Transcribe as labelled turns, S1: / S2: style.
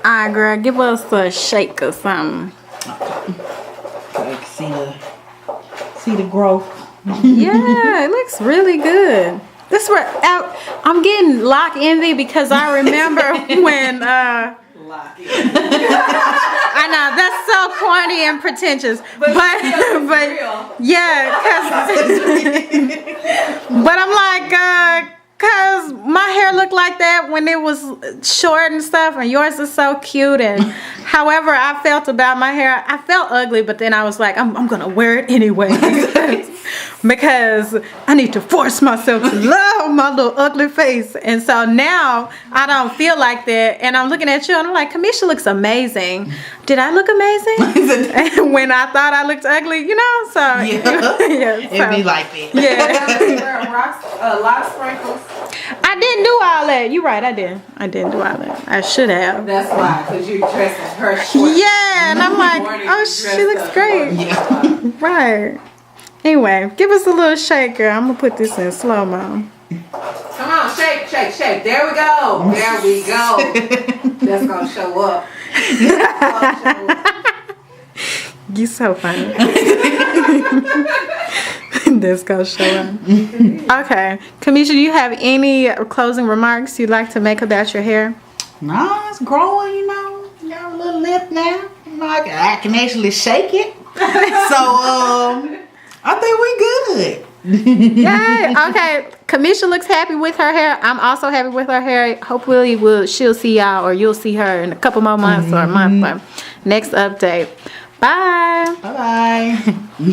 S1: Alright, girl, give us a shake or something.
S2: So you can see the growth.
S1: Yeah, it looks really good. This where I'm getting lock envy because I remember when I know that's so corny and pretentious, but yeah, but I'm like, cause my hair looked like that when it was short and stuff, and yours is so cute. And however I felt about my hair, I felt ugly, but then I was like, I'm gonna wear it anyway because I need to force myself to love my little ugly face. And so now I don't feel like that, and I'm looking at you and I'm like, Camisha looks amazing. Did I look amazing? And when I thought I looked ugly, you know, so yeah,
S2: It'd be like that.
S1: Yeah.
S3: Lock sprinkles.
S1: I didn't do all that. You're right, I didn't do all that. I should have.
S3: That's why, because you dressed as her short.
S1: Yeah, and I'm like, oh, she looks great.
S2: Yeah.
S1: Right. Anyway, give us a little shake, girl. I'm going to put this in slow-mo.
S3: Come on, shake, shake, shake. There we go. There we go. That's going to show up.
S1: You so funny. This gonna show up. Okay, Camisha, do you have any closing remarks you'd like to make about your hair?
S2: No, it's growing, you know. You got a little length now. You know, I can actually shake it. So, I think we good.
S1: Yay! Okay, Camisha looks happy with her hair. I'm also happy with her hair. Hopefully, she'll see y'all, or you'll see her in a couple more months or a month. Next update. Bye.
S2: Bye-bye.